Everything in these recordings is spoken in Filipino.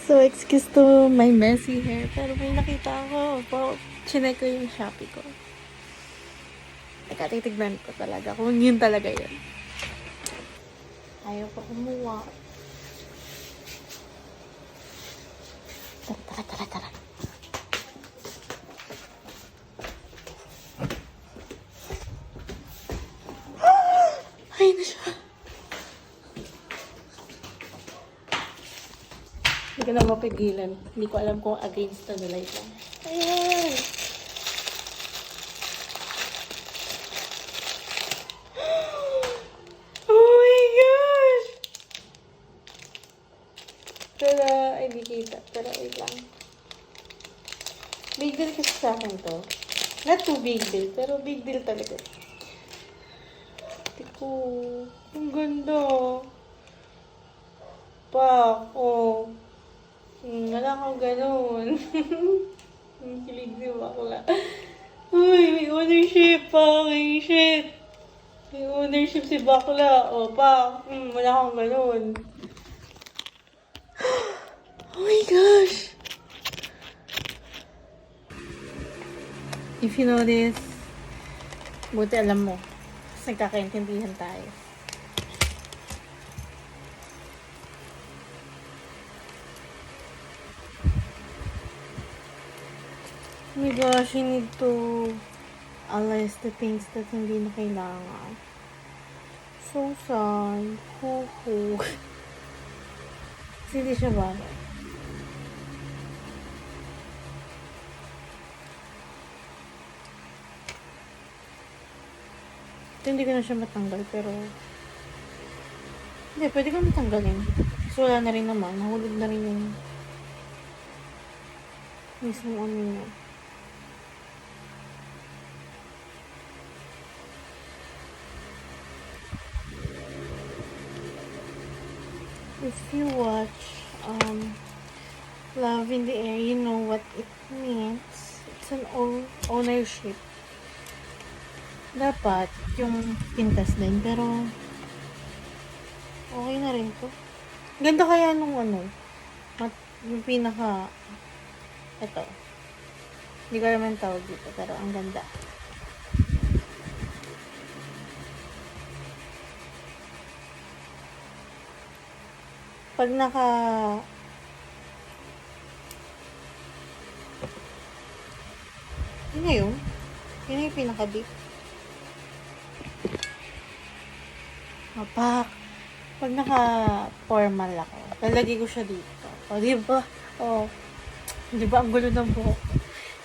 So, excuse to my messy hair. Pero may nakita ako. Chinek ko yung Shopee ko. Teka, titignan ko talaga kung yun talaga yun. Ayaw pa kumuha. Tara. Ay na siya. Hindi ko na mapigilan. Hindi ko alam kung against the light lang. Ayan! Oh my gosh! Pero, ay di kita. Pero, wait lang. Big deal kasi sa akin to. Not too big deal, pero big deal talaga. Tiko, ang ganda. Pa, oh. Wala kang ganun. Ang kilig si bakla. Uy, may ownership pa. May shit. May ownership si bakla. O, pa. Wala kang ganun. Oh my gosh. If you know this, buti alam mo. Kasi nagkakaintindihan tayo. Oh my gosh, you need to analyze the things that hindi na kailangan. So sad. Ho. Hindi siya ba? Ito hindi ko na siya matanggal, pero hindi, pwede ko matanggalin. So wala na rin naman. Nahulog na rin yung mismo ano niya. If you watch Love in the Air, you know what it means. It's an ownership. Dapat yung pintas din, pero okay na rin to. Ganda kaya nung ano, yung pinaka, ito. Hindi ko naman tawag dito, pero ang ganda. Pag yun na yun. Yun na yung pinaka-deep. Mapak. Pag naka-formal ako, lalagay ko siya dito. O, diba? O, diba ang gulo ng buhok?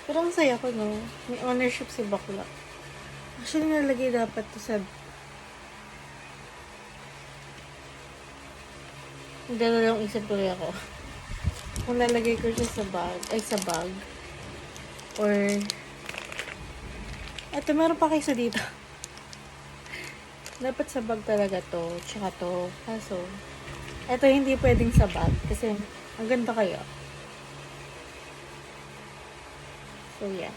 Pero ang saya ko, no? May ownership si bakla. Actually, nalagay dapat to sa... Dalawang isip tuloy ako. Kung lalagay ko siya sa bag, or... Ito, meron pa kayo sa dito. Dapat sa bag talaga to, tsaka to. Kaso, ito hindi pwedeng sa bag, kasi ang ganda kaya. So, yeah.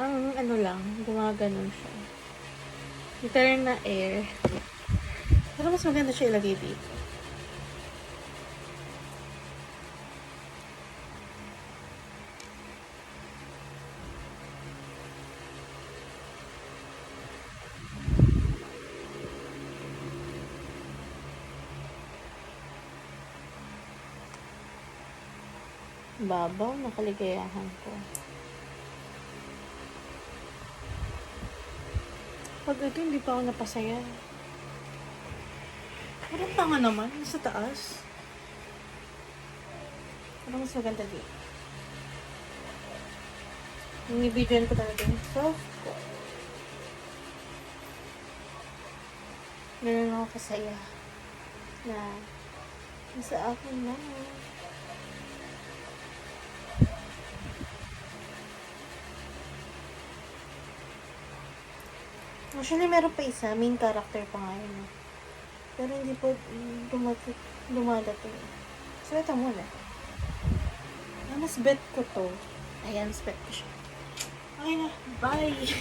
Ang ano lang, gumaganon siya. Literal na air. Pero mas maganda siya ilagay dito. Babaw na kaligayahan ko. Pag ito, hindi pa ako napasaya. Parang tanga naman, sa taas. Parang mas maganda dito. Yung i-videoan ko talaga yung soft ko. Ganun ako kasaya. Na, nasa akin na. Actually, meron pa isa. Main character pa nga yun. Pero hindi po dumadating. So, ito muna. Mas bet ko to. Ayan, bet ko siya. Okay na. Bye!